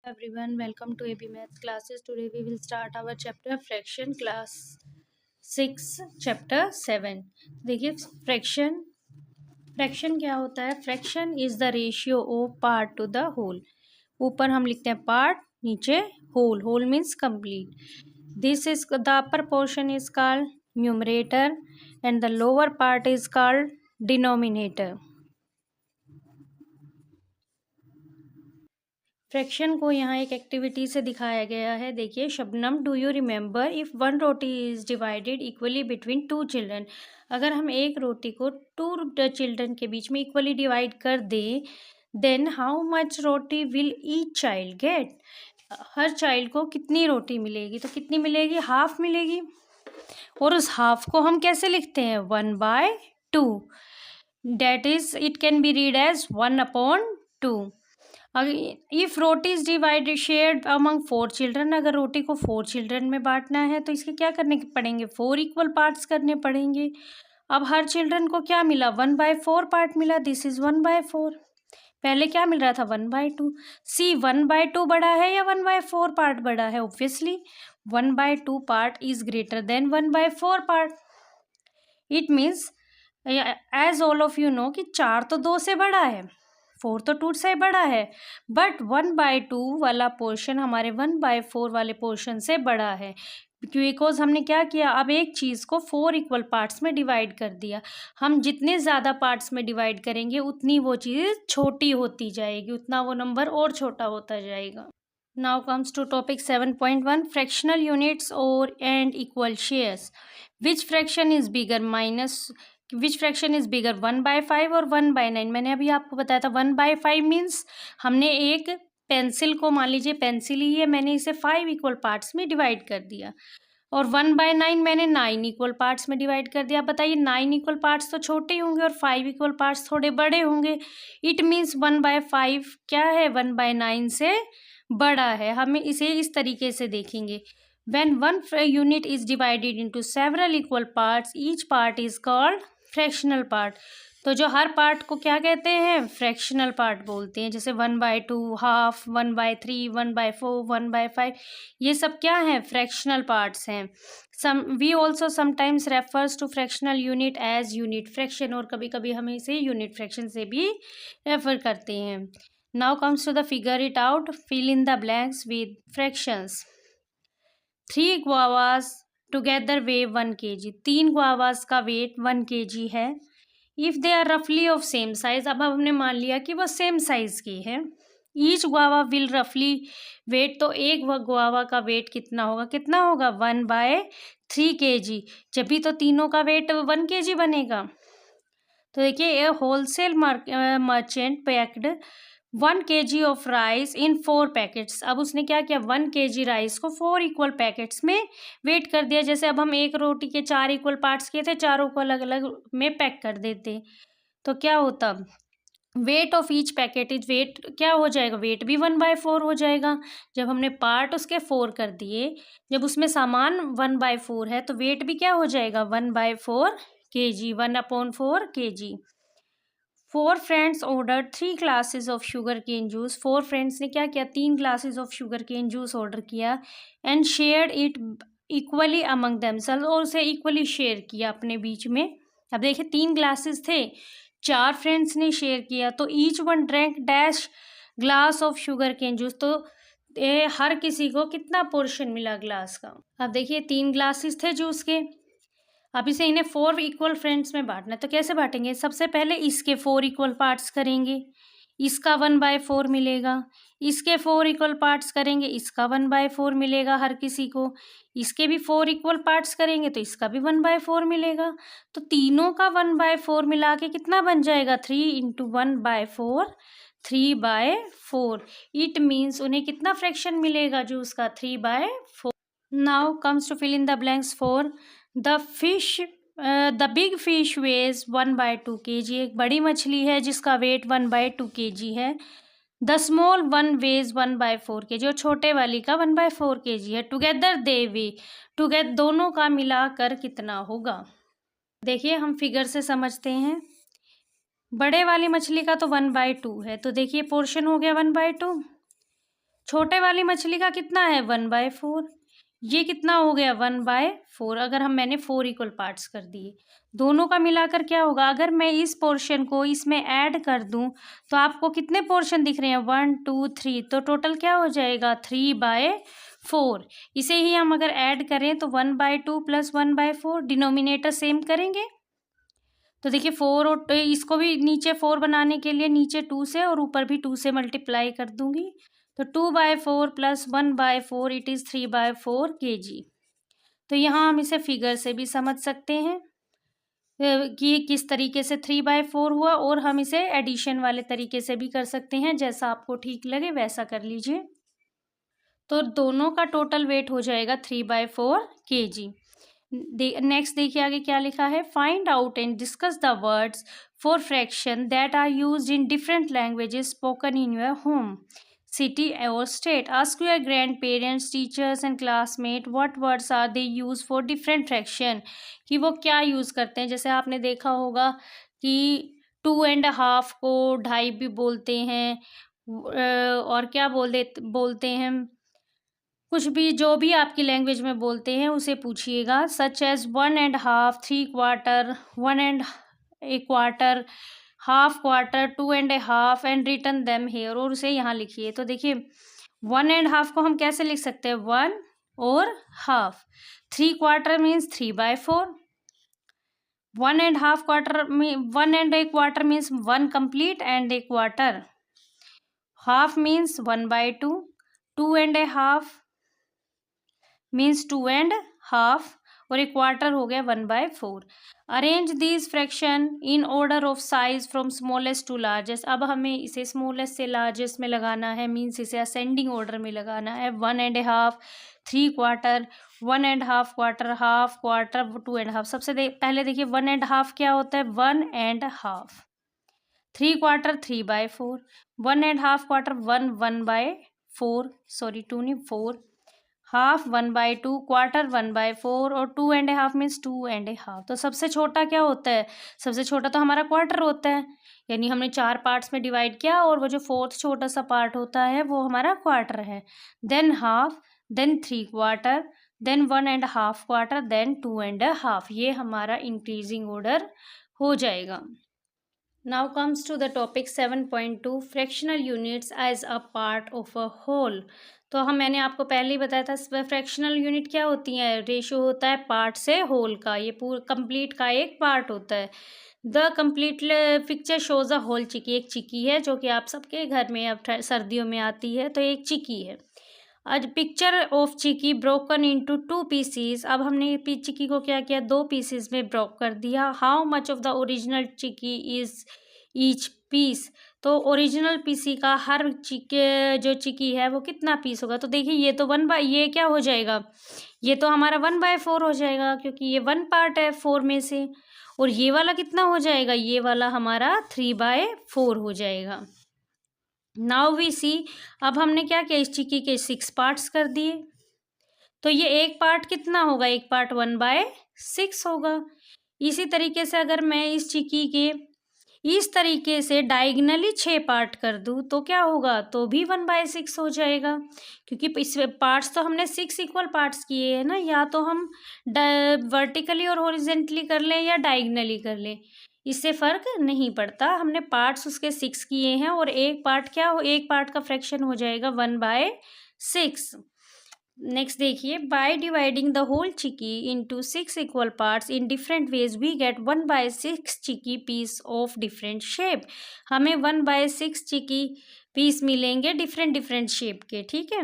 Everyone, welcome to AB Math classes. Today we will start our chapter fraction class 6 chapter 7. देखिए fraction क्या होता है। Fraction is the ratio of part to the whole. ऊपर हम लिखते हैं part, नीचे whole. Whole means complete. This is the upper portion is called numerator and the lower part is called denominator. Fraction को यहाँ एक एक्टिविटी से दिखाया गया है। देखिए, Shabnam, do you remember if one roti is divided equally between two children. अगर हम एक रोटी को टू चिल्ड्रन के बीच में इक्वली डिवाइड कर दें, then how much roti will each child get. हर चाइल्ड को कितनी रोटी मिलेगी? तो कितनी मिलेगी? हाफ मिलेगी। और उस हाफ को हम कैसे लिखते हैं? 1/2। That is it can be read as 1/2। If roti is divided shared among 4 children, अगर रोटी को 4 चिल्ड्रन में बांटना है तो इसके क्या करने पड़ेंगे? 4 इक्वल पार्ट्स करने पड़ेंगे। अब हर चिल्ड्रन को क्या मिला? 1/4 पार्ट मिला। This is 1/4। पहले क्या मिल रहा था? 1/2। सी 1/2 बड़ा है या 1/4 पार्ट बड़ा है? Obviously 1/2 part is greater than 1/4 part. It means as all of you know कि 4 तो 2 से बड़ा है, 4 तो 2 से बड़ा है, बट 1/2 वाला पोर्शन हमारे 1/4 वाले पोर्शन से बड़ा है। बिकॉज हमने क्या किया? अब एक चीज़ को 4 इक्वल पार्ट्स में डिवाइड कर दिया। हम जितने ज़्यादा पार्ट्स में डिवाइड करेंगे उतनी वो चीज़ छोटी होती जाएगी, उतना वो नंबर और छोटा होता जाएगा। Now comes to topic 7.1 fractional units और and equal shares. Which fraction is bigger which fraction is bigger 1/5 और 1/9। मैंने अभी आपको बताया था 1/5 मीन्स हमने एक पेंसिल को, मान लीजिए पेंसिल ही है, मैंने इसे 5 इक्वल पार्ट्स में डिवाइड कर दिया। और 1/9 मैंने 9 इक्वल पार्ट्स में डिवाइड कर दिया। बताइए 9 इक्वल पार्ट्स तो छोटे होंगे और 5 इक्वल पार्ट्स थोड़े बड़े होंगे। इट मीन्स 1/5 क्या है? 1/9 से बड़ा है। हमें इसे इस तरीके से देखेंगे। When one unit is divided into several equal parts, each part is called fractional part. तो जो हर पार्ट को क्या कहते हैं? फ्रैक्शनल पार्ट बोलते हैं। जैसे 1/2, हाफ, 1/3, 1/4, 1/5, ये सब क्या हैं? फ्रैक्शनल पार्ट्स हैं। We also sometimes refers to fractional unit as unit fraction, और कभी कभी हम इसे यूनिट फ्रैक्शन से भी रेफर करते हैं। Now comes to the figure it out, fill in the blanks with fractions. 3 guavas together weigh 1 kg। 3 guavas का वेट 1 kg है। इफ़ दे आर रफली ऑफ सेम साइज, अब हमने मान लिया कि वो सेम साइज की है। ईच गुआवा विल रफली वेट, तो एक गुआवा का वेट कितना होगा? कितना होगा? 1/3 kg। जब भी तो तीनों का वेट 1 kg बनेगा। तो देखिए, a wholesale merchant packed 1 kg of rice in 4 packets. अब उसने क्या किया? 1 kg राइस को 4 इक्वल पैकेट्स में वेट कर दिया। जैसे अब हम एक रोटी के 4 इक्वल पार्ट्स किए थे, चारों को अलग अलग में पैक कर देते, तो क्या होता? Weight of each packet is, weight क्या हो जाएगा? वेट भी 1/4 हो जाएगा। जब हमने पार्ट उसके 4 कर दिए, जब उसमें सामान 1/4 है, तो वेट भी क्या हो जाएगा? 1/4 kg, 1/4 kg। 4 friends order 3 glasses of sugar cane juice. 4 friends ने क्या किया? 3 glasses of sugar cane juice order किया। And shared it equally among themselves, और उसे इक्वली शेयर किया अपने बीच में। अब देखिए 3 ग्लासेस थे, 4 फ्रेंड्स ने शेयर किया, तो each one drank dash glass of sugar cane juice. तो हर किसी को कितना पोर्शन मिला ग्लास का? अब देखिए 3 ग्लासेस थे जूस के। अब इसे इन्हें 4 इक्वल फ्रेंड्स में बांटना है, तो कैसे बांटेंगे? सबसे पहले इसके 4 इक्वल पार्ट्स करेंगे, इसका 1/4 मिलेगा। इसके 4 इक्वल पार्ट्स करेंगे, इसका 1/4 मिलेगा हर किसी को। इसके भी 4 इक्वल पार्ट्स करेंगे तो इसका भी 1/4 मिलेगा। तो तीनों का 1/4 मिला के कितना बन जाएगा? 3 × 1/4, 3/4। इट मीन्स उन्हें कितना फ्रैक्शन मिलेगा जो उसका? 3/4। Now comes to fill in the blanks for the big fish weighs 1/2 kg। एक बड़ी मछली है जिसका वेट 1/2 kg है। The small one weighs 1/4 kg, और छोटे वाली का 1/4 kg है। टुगेदर दे वे, टुगेदर दोनों का मिलाकर कितना होगा? देखिए हम फिगर से समझते हैं। बड़े वाली मछली का तो 1/2 है, तो देखिए पोर्शन हो गया 1/2। छोटे वाली मछली का कितना है 1/4। ये कितना हो गया 1/4। अगर मैंने 4 इक्वल पार्ट्स कर दिए, दोनों का मिलाकर क्या होगा, अगर मैं इस पोर्शन को इसमें ऐड कर दूं तो आपको कितने पोर्शन दिख रहे हैं 1 2 3, तो टोटल क्या हो जाएगा 3/4। इसे ही हम अगर ऐड करें तो 1/2 प्लस 1/4, डिनोमिनेटर सेम करेंगे तो देखिए 4 और इसको भी नीचे 4 बनाने के लिए नीचे 2 से और ऊपर भी 2 से मल्टीप्लाई कर दूंगी, तो 2/4 प्लस 1/4 इट इज़ 3/4 kg। तो यहाँ हम इसे फिगर से भी समझ सकते हैं कि किस तरीके से 3/4 हुआ, और हम इसे एडिशन वाले तरीके से भी कर सकते हैं, जैसा आपको ठीक लगे वैसा कर लीजिए। तो दोनों का टोटल वेट हो जाएगा 3/4 kg। नेक्स्ट देखिए आगे क्या लिखा है, find out and discuss the words for fraction that are used in different languages spoken in your home city और state. Ask your grandparents teachers and classmate what words are they use for different fraction, कि वो क्या use करते हैं। जैसे आपने देखा होगा कि 2.5 को 2.5 भी बोलते हैं, और क्या बोलते हैं, कुछ भी जो भी आपकी लैंग्वेज में बोलते हैं उसे पूछिएगा, such as 1.5, 3/4, 1.25, half quarter, 2.5 and return them here, और उसे यहाँ लिखिए। तो देखिए 1.5 को हम कैसे लिख सकते हैं 1 और हाफ, 3/4 मीन्स 3/4, 1.5 क्वार्टर में 1.25 means 1 complete and a quarter, half means 1/2, 2.5 means 2.5, और एक क्वार्टर हो गया 1/4। Arrange these fraction in order of size from smallest to largest. अब हमें इसे स्मॉलेस्ट से लार्जेस्ट में लगाना है, मीन्स इसे असेंडिंग ऑर्डर में लगाना है। 1.5, 3/4, 1.5 क्वार्टर, हाफ क्वार्टर, 2.5। सबसे पहले देखिए 1.5 क्या होता है 1.5, 3/4 3/4, 1.5 क्वार्टर 1/4, सॉरी 2 नहीं 4, हाफ 1/2, क्वार्टर 1/4, और 2.5 मीन्स 2.5। तो सबसे छोटा क्या होता है, सबसे छोटा तो हमारा क्वार्टर होता है, यानी हमने 4 पार्ट्स में डिवाइड किया और वो जो 4th छोटा सा पार्ट होता है वो हमारा क्वार्टर है। Then half, then 3/4, then 1.5 quarter, then 2.5। ये हमारा इंक्रीजिंग ऑर्डर हो जाएगा। Now comes to the topic 7.2 fractional units as a part of a whole। तो मैंने आपको पहले ही बताया था फ्रैक्शनल यूनिट क्या होती है, रेशो होता है पार्ट से होल का, ये पूरा कंप्लीट का एक पार्ट होता है। The complete picture shows a whole chikki, एक चिकी है जो कि आप सबके घर में अब सर्दियों में आती है, तो एक चिकी है। आज picture of chikki broken into 2 pieces. अब हमने चिकी को क्या किया 2 पीसीज में ब्रोक कर दिया। How much of the original chikki is each piece, तो ओरिजिनल पीसी का हर जो चिकी है वो कितना पीस होगा। तो देखिए ये तो ये क्या हो जाएगा, ये तो हमारा 1/4 हो जाएगा क्योंकि ये 1 पार्ट है 4 में से, और ये वाला कितना हो जाएगा, ये वाला हमारा 3/4 हो जाएगा। नाउ वी सी, अब हमने क्या किया इस चिक्की के 6 पार्ट्स कर दिए, तो ये एक पार्ट कितना होगा, एक पार्ट 1/6 होगा। इसी तरीके से अगर मैं इस चिक्की के इस तरीके से डायगनली 6 पार्ट कर दूँ तो क्या होगा, तो भी 1/6 हो जाएगा, क्योंकि इस पार्ट्स तो हमने 6 इक्वल पार्ट्स किए हैं ना, या तो हम वर्टिकली और हॉरिजेंटली कर लें या डायगनली कर लें, इससे फ़र्क नहीं पड़ता। हमने पार्ट्स उसके 6 किए हैं और एक पार्ट का फ्रैक्शन हो जाएगा 1/6। नेक्स्ट देखिए, by dividing the whole chikki into 6 equal parts in different ways we get 1/6 chikki piece of different shape. हमें 1/6 चिकी पीस मिलेंगे डिफरेंट शेप के, ठीक है।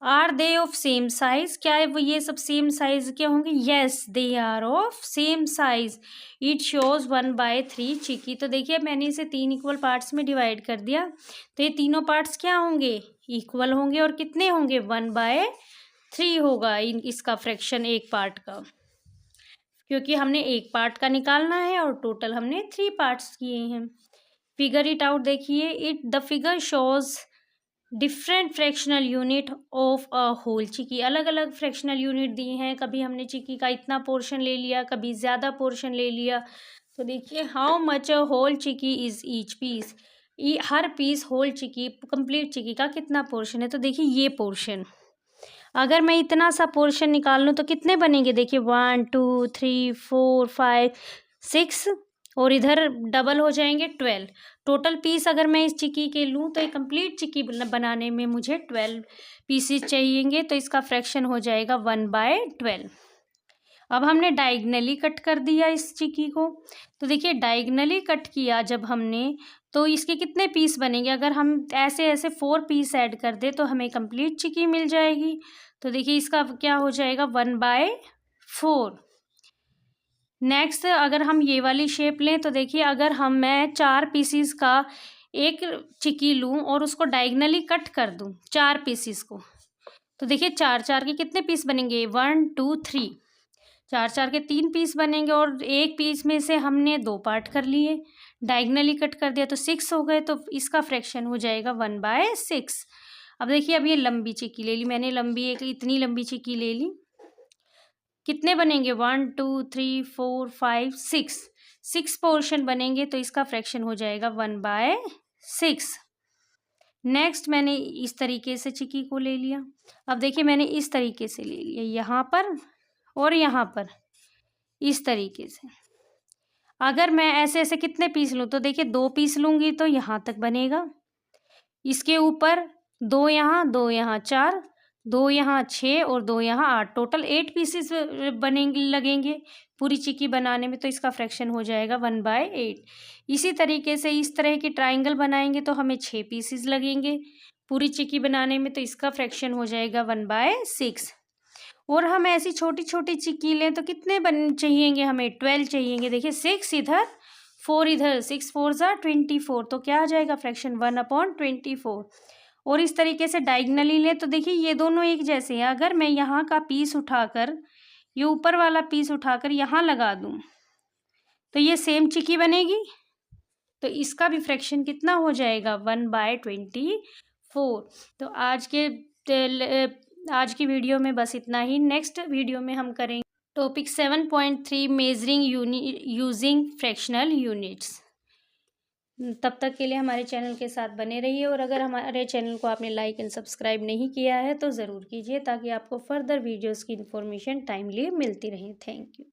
Are they of same size, क्या है वो ये सब सेम साइज के होंगे, yes they are of same size. It shows 1/3 chikki. तो देखिए मैंने इसे 3 इक्वल पार्ट्स में डिवाइड कर दिया, तो ये तीनों पार्ट्स क्या होंगे, इक्वल होंगे, और कितने होंगे 1/3 होगा इसका फ्रैक्शन एक पार्ट का, क्योंकि हमने एक पार्ट का निकालना है और टोटल हमने 3 पार्ट्स किए हैं। फिगर इट आउट देखिए, the figure shows different fractional unit of a whole chikki. अलग अलग फ्रैक्शनल यूनिट दिए हैं, कभी हमने चिकी का इतना पोर्शन ले लिया, कभी ज़्यादा पोर्शन ले लिया। तो देखिए how much a whole chikki is each piece, हर piece whole chikki complete chikki का कितना पोर्शन है। तो देखिए ये पोर्शन, अगर मैं इतना सा पोर्शन निकाल लूँ तो कितने बनेंगे, देखिए 1 2 3 4 5 6 और इधर डबल हो जाएंगे 12। टोटल पीस अगर मैं इस चिक्की के लूँ तो एक कंप्लीट चिक्की बनाने में मुझे 12 पीसेस चाहिएंगे। तो इसका फ्रैक्शन हो जाएगा 1/12। अब हमने डायगनली कट कर दिया इस चिक्की को। तो देखिए डायगनली कट किया जब हमने, तो इसके कितने पीस बनेंगे, अगर हम ऐसे ऐसे 4 पीस ऐड कर दे तो हमें कंप्लीट चिक्की मिल जाएगी। तो देखिए इसका क्या हो जाएगा 1/4। नेक्स्ट अगर हम ये वाली शेप लें तो देखिए अगर मैं 4 पीसीस का एक चिक्की लूँ और उसको डायगनली कट कर दूँ 4 पीसीस को, तो देखिए 4 4 के कितने पीस बनेंगे, 1 2 3, 4 4 के 3 पीस बनेंगे और एक पीस में से हमने 2 पार्ट कर लिए, डायगनली कट कर दिया तो 6 हो गए। तो इसका फ्रैक्शन हो जाएगा 1/6। अब देखिए अब ये लंबी चिक्की ले ली मैंने, इतनी लंबी चिक्की ले ली, कितने बनेंगे 1 2 3 4 5 6, 6 पोर्शन बनेंगे। तो इसका फ्रैक्शन हो जाएगा 1/6। नेक्स्ट मैंने इस तरीके से चिक्की को ले लिया। अब देखिए मैंने इस तरीके से ले लिया, यहाँ पर और यहाँ पर इस तरीके से। अगर मैं ऐसे ऐसे कितने पीस लूँ, तो देखिए 2 पीस लूँगी तो यहाँ तक बनेगा, इसके ऊपर 2 यहाँ 2 यहाँ 4, 2 यहाँ 6 और 2 यहाँ 8, टोटल 8 पीसेस बनेंगे लगेंगे पूरी चिक्की बनाने में। तो इसका फ्रैक्शन हो जाएगा 1/8। इसी तरीके से इस तरह की ट्राइंगल बनाएंगे तो हमें 6 पीसेस लगेंगे पूरी चिक्की बनाने में। तो इसका फ्रैक्शन हो जाएगा 1/6। और हम ऐसी छोटी छोटी चिक्की लें तो कितने चाहिएंगे हमें, 12 चाहिएंगे। देखिए 6 इधर 4 इधर, 6 4 ज़ा 24। तो क्या आ जाएगा फ्रैक्शन 1/24। और इस तरीके से डायगनली लें तो देखिए ये दोनों एक जैसे हैं। अगर मैं यहाँ का पीस उठाकर, ये ऊपर वाला पीस उठाकर यहाँ लगा दूँ तो ये सेम चिक्की बनेगी। तो इसका भी फ्रैक्शन कितना हो जाएगा 1/24। तो आज की वीडियो में बस इतना ही। नेक्स्ट वीडियो में हम करेंगे topic 7.3 measuring using fractional units. तब तक के लिए हमारे चैनल के साथ बने रहिए, और अगर हमारे चैनल को आपने लाइक एंड सब्सक्राइब नहीं किया है तो ज़रूर कीजिए ताकि आपको फर्दर वीडियोस की इन्फॉर्मेशन टाइमली मिलती रहे। Thank you.